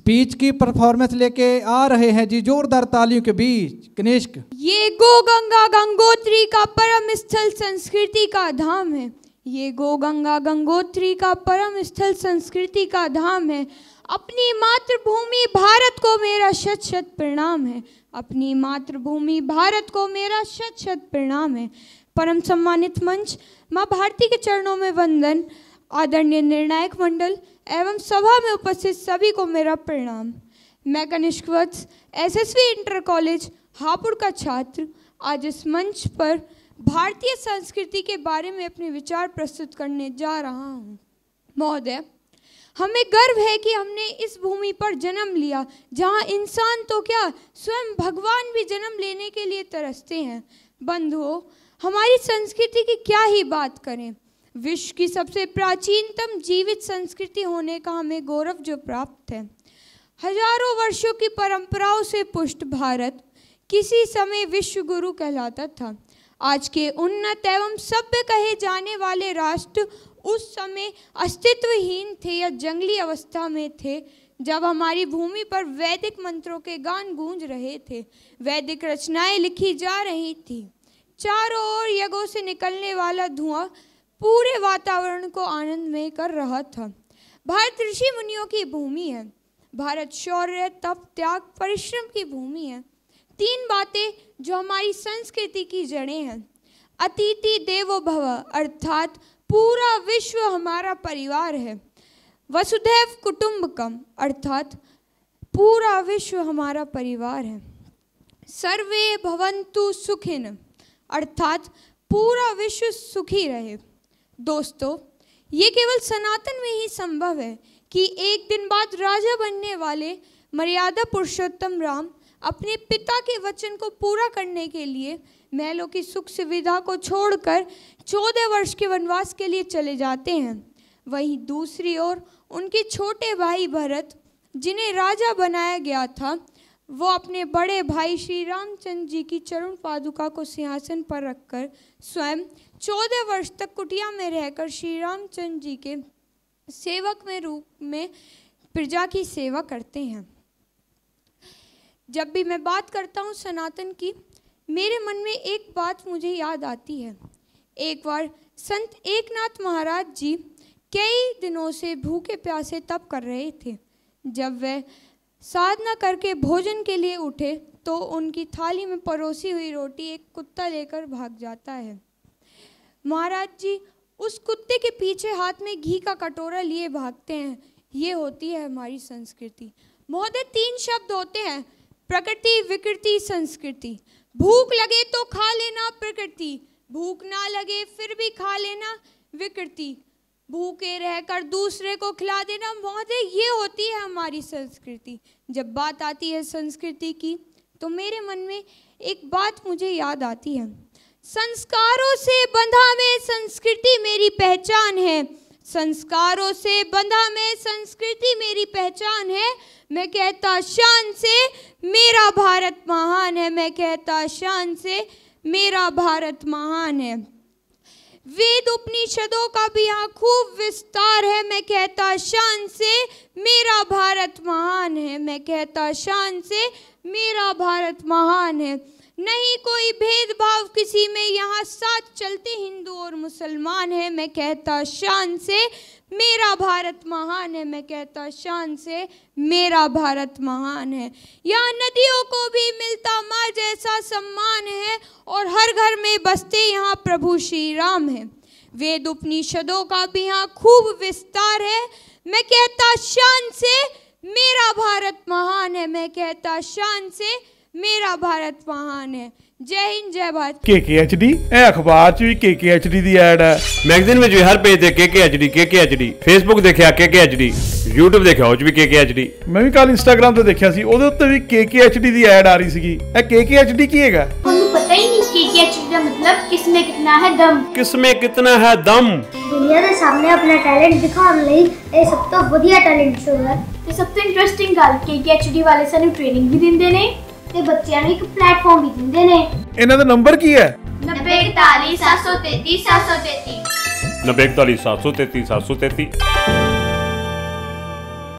Speech की performance लेके आ रहे हैं जी जोरदार तालियों के बीच कनिष्क। ये गो गंगा गंगोत्री का परम स्थल संस्कृति का धाम है। ये गो गंगा गंगोत्री का परम स्थल संस्कृति का धाम है। अपनी मातृभूमि भारत को मेरा शत शत प्रणाम है। अपनी मातृभूमि भारत को मेरा शत शत प्रणाम है। परम सम्मानित मंच, माँ भारती के चरणों में वंदन। आदरणीय निर्णायक मंडल एवं सभा में उपस्थित सभी को मेरा प्रणाम। मैं कनिष्क वत्स एसएसवी इंटर कॉलेज हापुड़ का छात्र आज इस मंच पर भारतीय संस्कृति के बारे में अपने विचार प्रस्तुत करने जा रहा हूँ। महोदय, हमें गर्व है कि हमने इस भूमि पर जन्म लिया जहाँ इंसान तो क्या स्वयं भगवान भी जन्म लेने के लिए तरसते हैं। बंधुओं, हमारी संस्कृति की क्या ही बात करें। विश्व की सबसे प्राचीनतम जीवित संस्कृति होने का हमें गौरव जो प्राप्त है। हजारों वर्षों की परंपराओं से पुष्ट भारत किसी समय विश्व गुरु कहलाता था। आज के उन्नत एवं सभ्य कहे जाने वाले राष्ट्र उस समय अस्तित्वहीन थे या जंगली अवस्था में थे जब हमारी भूमि पर वैदिक मंत्रों के गान गूंज रहे थे, वैदिक रचनाएं लिखी जा रही थी। चारों ओर यज्ञों से निकलने वाला धुआं पूरे वातावरण को आनंदमय कर रहा था। भारत ऋषि मुनियों की भूमि है। भारत शौर्य, तप, त्याग, परिश्रम की भूमि है। तीन बातें जो हमारी संस्कृति की जड़ें हैं। अतिथि देवो भव अर्थात पूरा विश्व हमारा परिवार है। वसुधैव कुटुंबकम अर्थात पूरा विश्व हमारा परिवार है। सर्वे भवन्तु सुखिन अर्थात पूरा विश्व सुखी रहे। दोस्तों, ये केवल सनातन में ही संभव है कि एक दिन बाद राजा बनने वाले मर्यादा पुरुषोत्तम राम अपने पिता के वचन को पूरा करने के लिए महलों की सुख सुविधा को छोड़कर 14 वर्ष के वनवास के लिए चले जाते हैं। वहीं दूसरी ओर उनके छोटे भाई भरत, जिन्हें राजा बनाया गया था, वो अपने बड़े भाई श्री रामचंद्र जी की चरण पादुका को सिंहासन पर रखकर स्वयं 14 वर्ष तक कुटिया में रहकर श्री रामचंद्र जी के सेवक में रूप में प्रजा की सेवा करते हैं। जब भी मैं बात करता हूँ सनातन की, मेरे मन में एक बात मुझे याद आती है। एक बार संत एकनाथ महाराज जी कई दिनों से भूखे प्यासे तप कर रहे थे। जब वह साधना करके भोजन के लिए उठे तो उनकी थाली में परोसी हुई रोटी एक कुत्ता लेकर भाग जाता है। महाराज जी उस कुत्ते के पीछे हाथ में घी का कटोरा लिए भागते हैं। ये होती है हमारी संस्कृति। महोदय, 3 शब्द होते हैं, प्रकृति, विकृति, संस्कृति। भूख लगे तो खा लेना प्रकृति, भूख ना लगे फिर भी खा लेना विकृति, भूखे रहकर दूसरे को खिला देना। महोदय, ये होती है हमारी संस्कृति। जब बात आती है संस्कृति की तो मेरे मन में एक बात मुझे याद आती है। संस्कारों से बंधा मैं संस्कृति मेरी पहचान है। संस्कारों से बंधा मैं संस्कृति मेरी पहचान है। मैं कहता शान से मेरा भारत महान है। मैं कहता शान से मेरा भारत महान है। वेद उपनिषदों का भी यहाँ खूब विस्तार है। मैं कहता शान से मेरा भारत महान है। मैं कहता शान से मेरा भारत महान है। नहीं कोई भेदभाव किसी में, यहाँ साथ चलते हिंदू और मुसलमान है। मैं कहता शान से मेरा भारत महान है। मैं कहता शान से मेरा भारत महान है। यहाँ नदियों को भी मिलता माँ जैसा सम्मान है और हर घर में बसते यहाँ प्रभु श्री राम है। वेद उपनिषदों का भी यहाँ खूब विस्तार है। मैं कहता शान से मेरा भारत महान है। मैं कहता शान से मेरा भारत महान है। जय हिंद, जय भारत। KKHD अखबार च भी KKHD दी ऐड है, मैगजीन में हर पेज ते KKHD, फेसबुक देखा KKHD, YouTube देखा उस भी KKHD। मैं भी कल इंस्टाग्राम ते देखा सी, ओदे उत्ते भी KKHD दी ऐड आ रही सीगी। ए KKHD की हैगा? ਤੁਹਾਨੂੰ पता ही नहीं KKHD ਦਾ मतलब किसमें कितना है दम। किसमें कितना है दम? दुनिया के सामने अपना टैलेंट दिखाने ਲਈ ਇਹ ਸਭ ਤੋਂ ਵਧੀਆ ਟੈਲੈਂਟ ਸ਼ੋ ਹੈ ਤੇ ਸਭ ਤੋਂ ਇੰਟਰਸਟਿੰਗ ਗੱਲ KKHD ਵਾਲੇ ਸਾਨੂੰ ਟ੍ਰੇਨਿੰਗ ਵੀ ਦਿੰਦੇ ਨੇ ਤੇ ਬੱਚਿਆਂ ਨੂੰ ਇੱਕ ਪਲੇਟਫਾਰਮ ਵੀ ਦਿੰਦੇ ਨੇ। ਇਹਨਾਂ ਦਾ ਨੰਬਰ ਕੀ ਹੈ? 9041 733 733 9041 733 733।